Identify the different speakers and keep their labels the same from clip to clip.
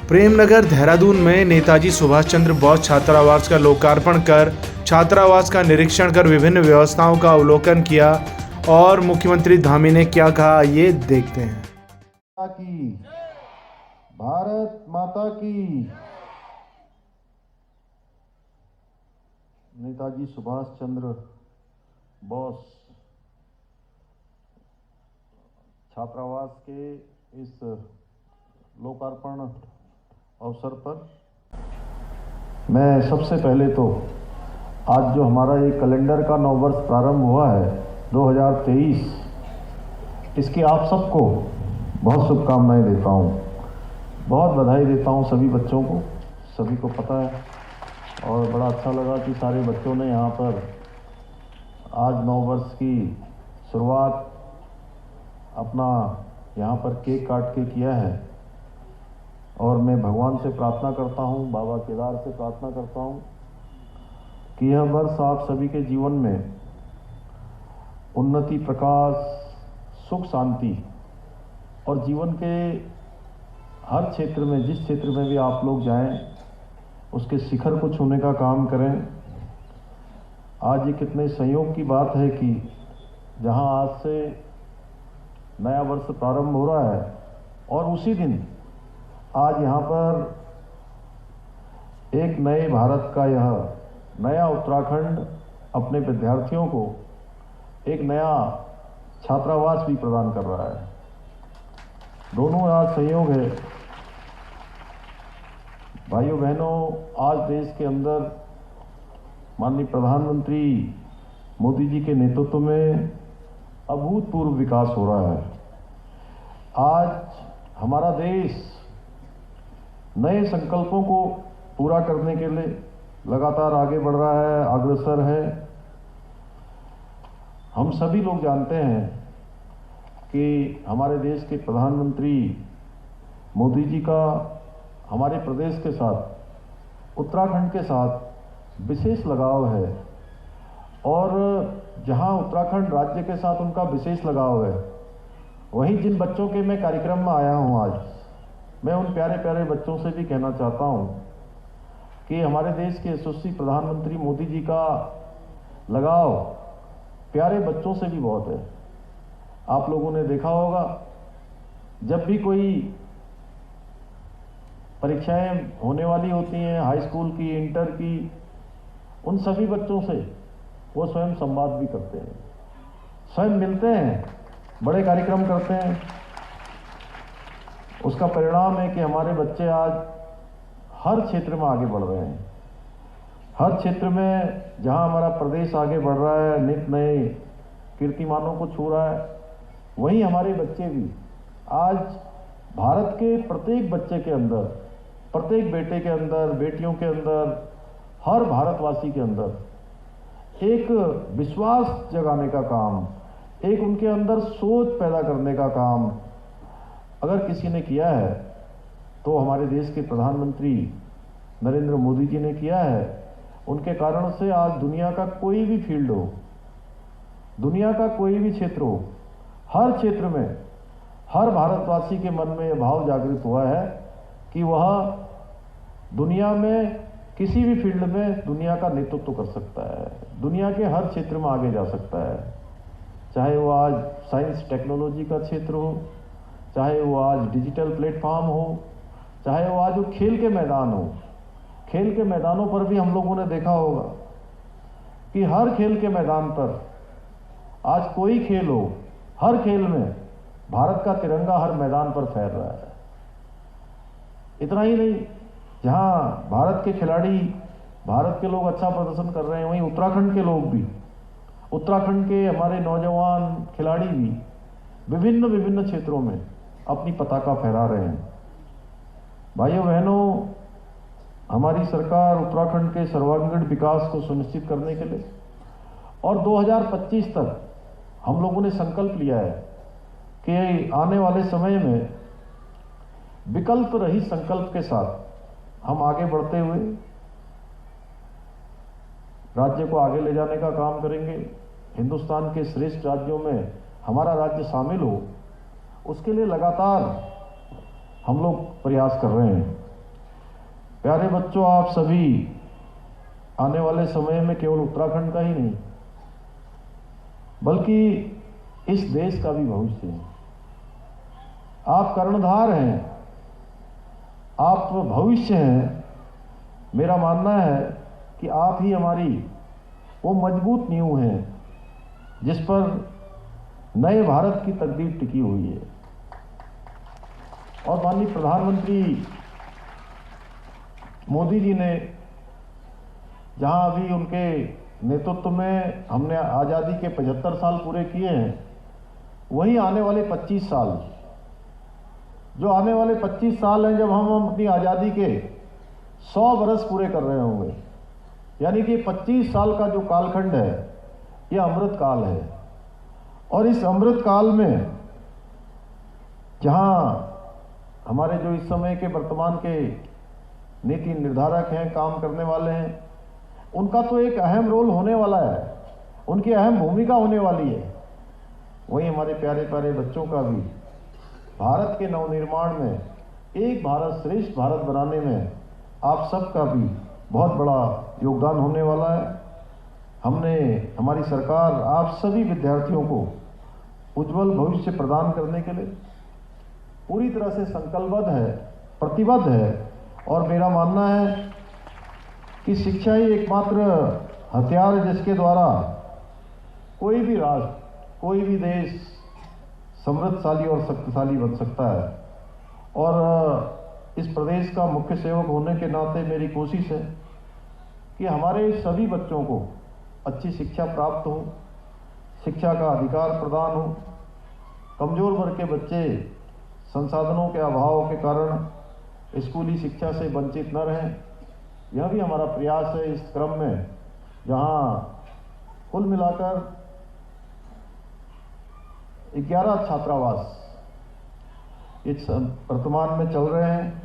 Speaker 1: प्रेमनगर देहरादून में नेताजी सुभाष चंद्र बोस छात्रावास का लोकार्पण कर छात्रावास का निरीक्षण कर विभिन्न व्यवस्थाओं का अवलोकन किया और मुख्यमंत्री धामी ने क्या कहा, ये देखते हैं।
Speaker 2: भारत माता की। नेताजी सुभाष चंद्र बोस छात्रावास के इस लोकार्पण अवसर पर मैं सबसे पहले तो आज जो हमारा ये कैलेंडर का नववर्ष प्रारंभ हुआ है 2023, इसकी आप सबको बहुत शुभकामनाएं देता हूँ, बहुत बधाई देता हूँ सभी बच्चों को। सभी को पता है और बड़ा अच्छा लगा कि सारे बच्चों ने यहाँ पर आज नववर्ष की शुरुआत अपना यहाँ पर केक काट के किया है। और मैं भगवान से प्रार्थना करता हूँ, बाबा केदार से प्रार्थना करता हूँ कि यह वर्ष आप सभी के जीवन में उन्नति, प्रकाश, सुख, शांति और जीवन के हर क्षेत्र में, जिस क्षेत्र में भी आप लोग जाएं, उसके शिखर को छूने का काम करें। आज ये कितने संयोग की बात है कि जहां आज से नया वर्ष प्रारंभ हो रहा है और उसी दिन आज यहाँ पर एक नए भारत का यह नया उत्तराखंड अपने विद्यार्थियों को एक नया छात्रावास भी प्रदान कर रहा है। दोनों आज संयोग है। भाइयों बहनों, आज देश के अंदर माननीय प्रधानमंत्री मोदी जी के नेतृत्व में अभूतपूर्व विकास हो रहा है। आज हमारा देश नए संकल्पों को पूरा करने के लिए लगातार आगे बढ़ रहा है, अग्रसर है। हम सभी लोग जानते हैं कि हमारे देश के प्रधानमंत्री मोदी जी का हमारे प्रदेश के साथ, उत्तराखंड के साथ विशेष लगाव है। और जहां उत्तराखंड राज्य के साथ उनका विशेष लगाव है, वहीं जिन बच्चों के मैं कार्यक्रम में आया हूं आज, मैं उन प्यारे प्यारे बच्चों से भी कहना चाहता हूं कि हमारे देश के यशस्वी प्रधानमंत्री मोदी जी का लगाव प्यारे बच्चों से भी बहुत है। आप लोगों ने देखा होगा, जब भी कोई परीक्षाएं होने वाली होती हैं, हाई स्कूल की, इंटर की, उन सभी बच्चों से वो स्वयं संवाद भी करते हैं, स्वयं मिलते हैं, बड़े कार्यक्रम करते हैं। उसका परिणाम है कि हमारे बच्चे आज हर क्षेत्र में आगे बढ़ रहे हैं। हर क्षेत्र में जहां हमारा प्रदेश आगे बढ़ रहा है, नित नए कीर्तिमानों को छू रहा है, वहीं हमारे बच्चे भी आज भारत के प्रत्येक बच्चे के अंदर, प्रत्येक बेटे के अंदर, बेटियों के अंदर, हर भारतवासी के अंदर एक विश्वास जगाने का काम, एक उनके अंदर सोच पैदा करने का काम अगर किसी ने किया है तो हमारे देश के प्रधानमंत्री नरेंद्र मोदी जी ने किया है। उनके कारण से आज दुनिया का कोई भी फील्ड हो, दुनिया का कोई भी क्षेत्र हो, हर क्षेत्र में हर भारतवासी के मन में यह भाव जागृत हुआ है कि वह दुनिया में किसी भी फील्ड में दुनिया का नेतृत्व कर सकता है, दुनिया के हर क्षेत्र में आगे जा सकता है। चाहे वो आज साइंस टेक्नोलॉजी का क्षेत्र हो, चाहे वो आज डिजिटल प्लेटफॉर्म हो, चाहे वो आज वो खेल के मैदान हो। खेल के मैदानों पर भी हम लोगों ने देखा होगा कि हर खेल के मैदान पर आज कोई खेल हो, हर खेल में भारत का तिरंगा हर मैदान पर फहर रहा है। इतना ही नहीं, जहां भारत के खिलाड़ी, भारत के लोग अच्छा प्रदर्शन कर रहे हैं, वहीं उत्तराखंड के लोग भी, उत्तराखंड के हमारे नौजवान खिलाड़ी भी विभिन्न विभिन्न क्षेत्रों में अपनी पताका फहरा रहे हैं। भाइयों बहनों, हमारी सरकार उत्तराखंड के सर्वांगीण विकास को सुनिश्चित करने के लिए और 2025 तक हम लोगों ने संकल्प लिया है कि आने वाले समय में विकल्प रहित संकल्प के साथ हम आगे बढ़ते हुए राज्य को आगे ले जाने का काम करेंगे। हिंदुस्तान के श्रेष्ठ राज्यों में हमारा राज्य शामिल हो, उसके लिए लगातार हम लोग प्रयास कर रहे हैं। प्यारे बच्चों, आप सभी आने वाले समय में केवल उत्तराखंड का ही नहीं बल्कि इस देश का भी भविष्य हैं। आप कर्णधार हैं, आप भविष्य हैं। मेरा मानना है कि आप ही हमारी वो मजबूत नींव हैं जिस पर नए भारत की तकदीर टिकी हुई है। और माननीय प्रधानमंत्री मोदी जी ने जहां अभी उनके नेतृत्व में हमने आज़ादी के 75 साल पूरे किए हैं, वहीं आने वाले 25 साल, जो आने वाले 25 साल हैं जब हम अपनी आज़ादी के 100 बरस पूरे कर रहे होंगे, यानी कि 25 साल का जो कालखंड है यह अमृत काल है। और इस अमृत काल में जहां हमारे जो इस समय के वर्तमान के नीति निर्धारक हैं, काम करने वाले हैं, उनका तो एक अहम रोल होने वाला है, उनकी अहम भूमिका होने वाली है। वहीं हमारे प्यारे प्यारे बच्चों का भी भारत के नवनिर्माण में, एक भारत श्रेष्ठ भारत बनाने में आप सबका भी बहुत बड़ा योगदान होने वाला है। हमारी सरकार आप सभी विद्यार्थियों को उज्जवल भविष्य प्रदान करने के लिए पूरी तरह से संकल्पबद्ध है, प्रतिबद्ध है। और मेरा मानना है कि शिक्षा ही एकमात्र हथियार है जिसके द्वारा कोई भी राष्ट्र, कोई भी देश समृद्धशाली और शक्तिशाली बन सकता है। और इस प्रदेश का मुख्य सेवक होने के नाते मेरी कोशिश है कि हमारे सभी बच्चों को अच्छी शिक्षा प्राप्त हो, शिक्षा का अधिकार प्रदान हो, कमज़ोर वर्ग के बच्चे संसाधनों के अभाव के कारण स्कूली शिक्षा से वंचित न रहें। यह भी हमारा प्रयास है इस क्रम में, जहां कुल मिलाकर 11 छात्रावास इस वर्तमान में चल रहे हैं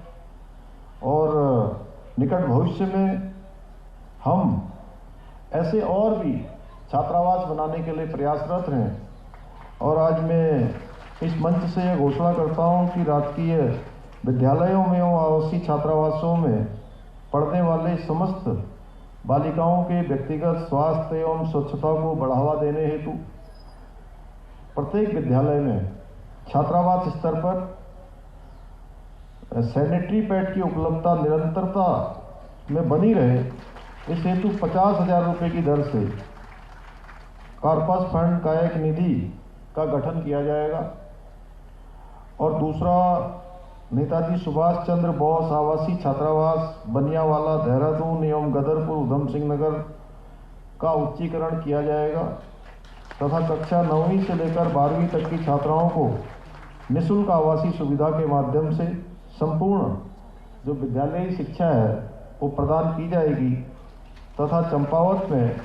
Speaker 2: और निकट भविष्य में हम ऐसे और भी छात्रावास बनाने के लिए प्रयासरत हैं। और आज मैं इस मंच से यह घोषणा करता हूं कि राजकीय विद्यालयों में एवं आवासीय छात्रावासों में पढ़ने वाले समस्त बालिकाओं के व्यक्तिगत स्वास्थ्य एवं स्वच्छता को बढ़ावा देने हेतु प्रत्येक विद्यालय में छात्रावास स्तर पर सैनिटरी पैड की उपलब्धता निरंतरता में बनी रहे, इस हेतु 50,000 रुपये की दर से कार्पस फंड कायक निधि का गठन किया जाएगा। और दूसरा, नेताजी सुभाष चंद्र बोस आवासीय छात्रावास बनियावाला, देहरादून एवं गदरपुर, उधम सिंह नगर का उच्चीकरण किया जाएगा तथा कक्षा 9वीं से लेकर 12वीं तक की छात्राओं को निःशुल्क आवासीय सुविधा के माध्यम से संपूर्ण जो विद्यालयी शिक्षा है वो प्रदान की जाएगी। तथा चंपावत में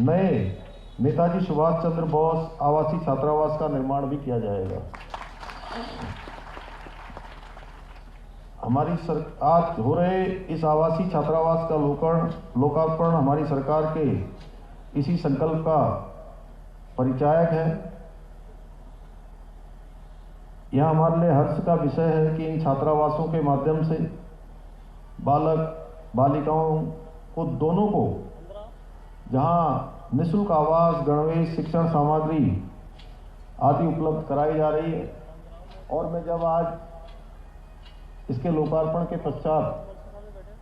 Speaker 2: नए नेताजी सुभाष चंद्र बोस आवासीय छात्रावास का निर्माण भी किया जाएगा। आज हो रहे इस आवासीय छात्रावास का लोकार्पण हमारी सरकार के इसी संकल्प का परिचायक है। यह हमारे लिए हर्ष का विषय है कि इन छात्रावासों के माध्यम से बालक बालिकाओं को दोनों को जहां निःशुल्क आवास, गणवेश, शिक्षण सामग्री आदि उपलब्ध कराई जा रही है। और मैं जब आज इसके लोकार्पण के पश्चात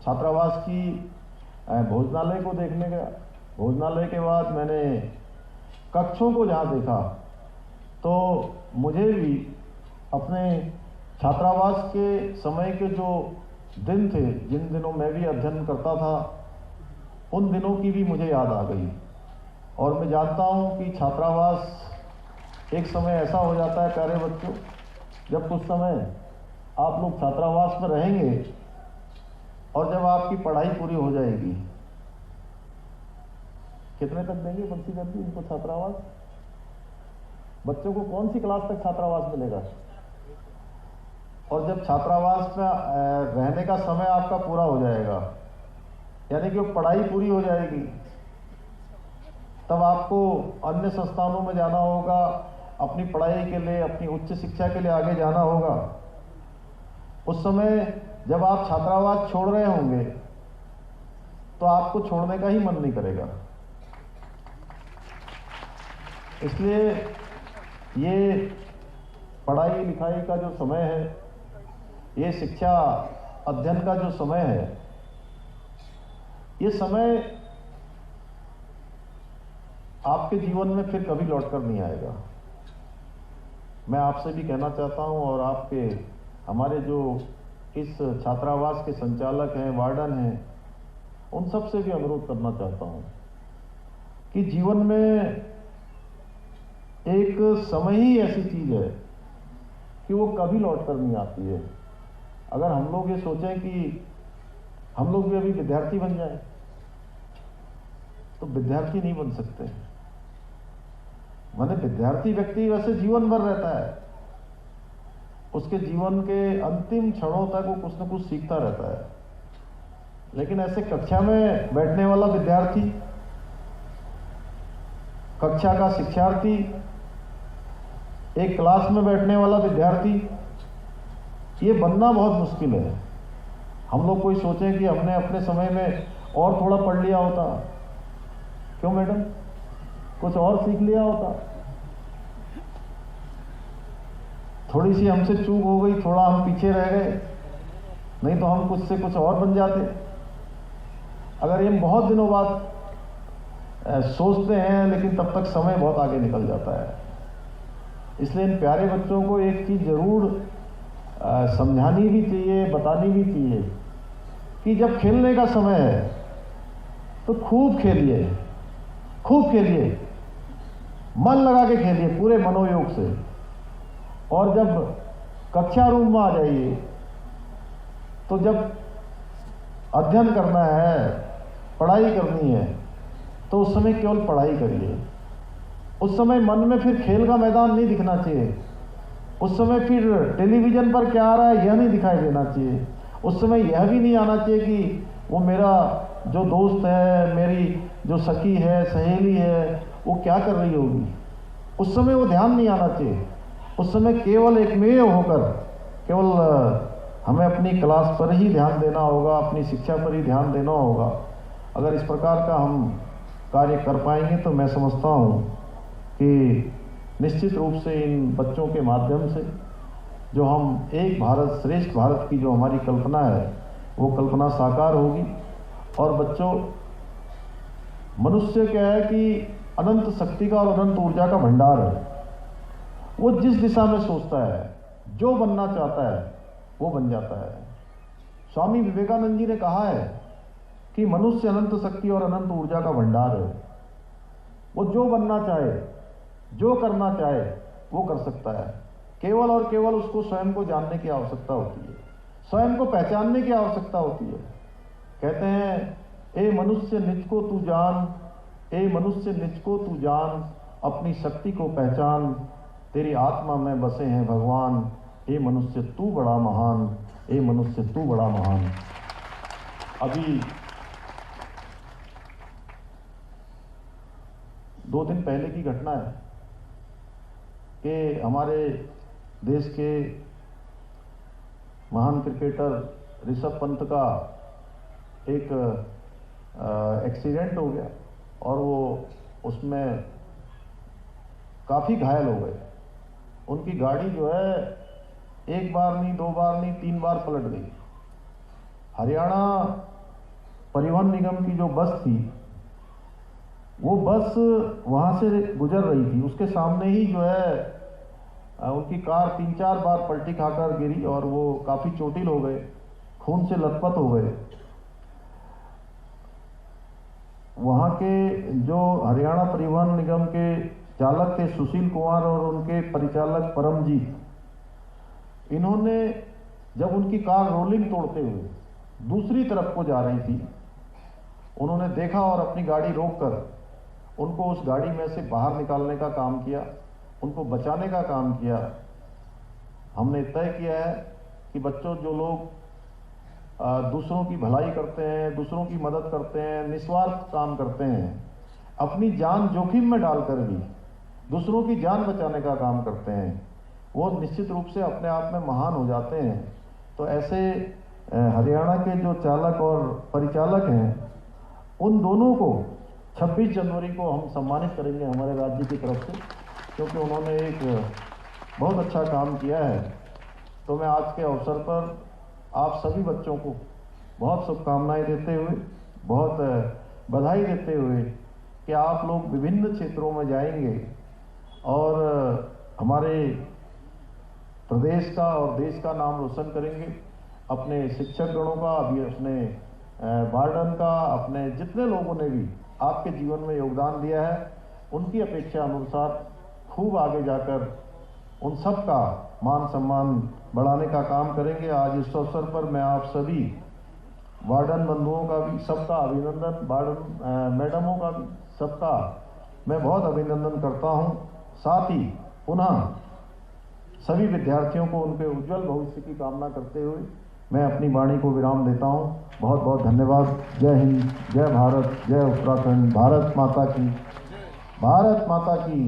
Speaker 2: छात्रावास की भोजनालय को देखने गया, भोजनालय के बाद मैंने कक्षों को जहाँ देखा तो मुझे भी अपने छात्रावास के समय के जो दिन थे, जिन दिनों मैं भी अध्ययन करता था, उन दिनों की भी मुझे याद आ गई। और मैं जानता हूँ कि छात्रावास एक समय ऐसा हो जाता है प्यारे बच्चों, जब कुछ समय आप लोग छात्रावास में रहेंगे और जब आपकी पढ़ाई पूरी हो जाएगी, कितने तक देंगे बंसी करती इनको छात्रावास? बच्चों को कौन सी क्लास तक छात्रावास मिलेगा? और जब छात्रावास में रहने का समय आपका पूरा हो जाएगा, यानी कि पढ़ाई पूरी हो जाएगी, तब आपको अन्य संस्थानों में जाना होगा, अपनी पढ़ाई के लिए, अपनी उच्च शिक्षा के लिए आगे जाना होगा। उस समय जब आप छात्रावास छोड़ रहे होंगे तो आपको छोड़ने का ही मन नहीं करेगा। इसलिए ये पढ़ाई लिखाई का जो समय है, ये शिक्षा अध्ययन का जो समय है, ये समय आपके जीवन में फिर कभी लौटकर नहीं आएगा। मैं आपसे भी कहना चाहता हूं और आपके हमारे जो इस छात्रावास के संचालक हैं, वार्डन हैं, उन सब से भी अनुरोध करना चाहता हूं कि जीवन में एक समय ही ऐसी चीज है कि वो कभी लौट कर नहीं आती है। अगर हम लोग ये सोचें कि हम लोग भी अभी विद्यार्थी बन जाएं, तो विद्यार्थी नहीं बन सकते। माने विद्यार्थी व्यक्ति वैसे जीवन भर रहता है, उसके जीवन के अंतिम क्षणों तक वो कुछ न कुछ सीखता रहता है। लेकिन ऐसे कक्षा में बैठने वाला विद्यार्थी, कक्षा का शिक्षार्थी, एक क्लास में बैठने वाला विद्यार्थी, ये बनना बहुत मुश्किल है। हम लोग कोई सोचें कि हमने अपने समय में और थोड़ा पढ़ लिया होता, क्यों मैडम, कुछ और सीख लिया होता, थोड़ी सी हमसे चूक हो गई, थोड़ा हम पीछे रह गए, नहीं तो हम कुछ से कुछ और बन जाते। अगर ये बहुत दिनों बाद सोचते हैं, लेकिन तब तक समय बहुत आगे निकल जाता है। इसलिए इन प्यारे बच्चों को एक चीज जरूर समझानी भी चाहिए, बतानी भी चाहिए कि जब खेलने का समय है तो खूब खेलिए, खूब खेलिए, मन लगा के खेलिए पूरे मनोयोग से। और जब कक्षा रूम में आ जाइए, तो जब अध्ययन करना है, पढ़ाई करनी है, तो उस समय केवल पढ़ाई करिए। उस समय मन में फिर खेल का मैदान नहीं दिखना चाहिए। उस समय फिर टेलीविजन पर क्या आ रहा है यह नहीं दिखाई देना चाहिए। उस समय यह भी नहीं आना चाहिए कि वो मेरा जो दोस्त है, मेरी जो सखी है, सहेली है, वो क्या कर रही होगी। उस समय वो ध्यान नहीं आना चाहिए। उस समय केवल एकमेव होकर केवल हमें अपनी क्लास पर ही ध्यान देना होगा, अपनी शिक्षा पर ही ध्यान देना होगा। अगर इस प्रकार का हम कार्य कर पाएंगे तो मैं समझता हूँ कि निश्चित रूप से इन बच्चों के माध्यम से जो हम एक भारत श्रेष्ठ भारत की जो हमारी कल्पना है, वो कल्पना साकार होगी। और बच्चों, मनुष्य क्या है कि अनंत शक्ति का और अनंत ऊर्जा का भंडार है। वो जिस दिशा में सोचता है, जो बनना चाहता है, वो बन जाता है। स्वामी विवेकानंद जी ने कहा है कि मनुष्य अनंत शक्ति और अनंत ऊर्जा का भंडार है। वो जो बनना चाहे, जो करना चाहे, वो कर सकता है। केवल और केवल उसको स्वयं को जानने की आवश्यकता होती है, स्वयं को पहचानने की आवश्यकता होती है। कहते हैं, ए मनुष्य निज को तू जान, ए मनुष्य निज को तू जान, अपनी शक्ति को पहचान, तेरी आत्मा में बसे हैं भगवान। ए मनुष्य तू बड़ा महान, ए मनुष्य तू बड़ा महान। अभी 2 दिन पहले की घटना है कि हमारे देश के महान क्रिकेटर ऋषभ पंत का एक एक्सीडेंट हो गया और वो उसमें काफ़ी घायल हो गए। उनकी गाड़ी जो है 1 बार नहीं, 2 बार नहीं, 3 बार पलट गई। हरियाणा परिवहन निगम की जो बस थी, वो बस वहाँ से गुजर रही थी, उसके सामने ही जो है उनकी कार 3-4 बार पलटी खाकर गिरी और वो काफ़ी चोटिल हो गए, खून से लथपथ हो गए। वहाँ के जो हरियाणा परिवहन निगम के चालक थे सुशील कुमार और उनके परिचालक परमजीत, इन्होंने जब उनकी कार रोलिंग तोड़ते हुए दूसरी तरफ को जा रही थी, उन्होंने देखा और अपनी गाड़ी रोककर उनको उस गाड़ी में से बाहर निकालने का काम किया, उनको बचाने का काम किया। हमने तय किया है कि बच्चों, जो लोग दूसरों की भलाई करते हैं, दूसरों की मदद करते हैं, निस्वार्थ काम करते हैं, अपनी जान जोखिम में डालकर भी दूसरों की जान बचाने का काम करते हैं, वो निश्चित रूप से अपने आप में महान हो जाते हैं। तो ऐसे हरियाणा के जो चालक और परिचालक हैं उन दोनों को 26 जनवरी को हम सम्मानित करेंगे हमारे राज्य की तरफ से, क्योंकि उन्होंने एक बहुत अच्छा काम किया है। तो मैं आज के अवसर पर आप सभी बच्चों को बहुत शुभकामनाएं देते हुए, बहुत बधाई देते हुए कि आप लोग विभिन्न क्षेत्रों में जाएंगे और हमारे प्रदेश का और देश का नाम रोशन करेंगे। अपने शिक्षक गणों का, अभी अपने वार्डन का, अपने जितने लोगों ने भी आपके जीवन में योगदान दिया है, उनकी अपेक्षा अनुसार खूब आगे जाकर उन सब का मान सम्मान बढ़ाने का काम करेंगे। आज इस अवसर पर मैं आप सभी वार्डन बंधुओं का भी सबका अभिनंदन, वार्डन मैडमों का भी सबका मैं बहुत अभिनंदन करता हूं। साथ ही पुनः सभी विद्यार्थियों को उनके उज्जवल भविष्य की कामना करते हुए मैं अपनी वाणी को विराम देता हूं। बहुत बहुत धन्यवाद। जय हिंद, जय भारत, जय उत्तराखंड। भारत माता की, भारत माता की।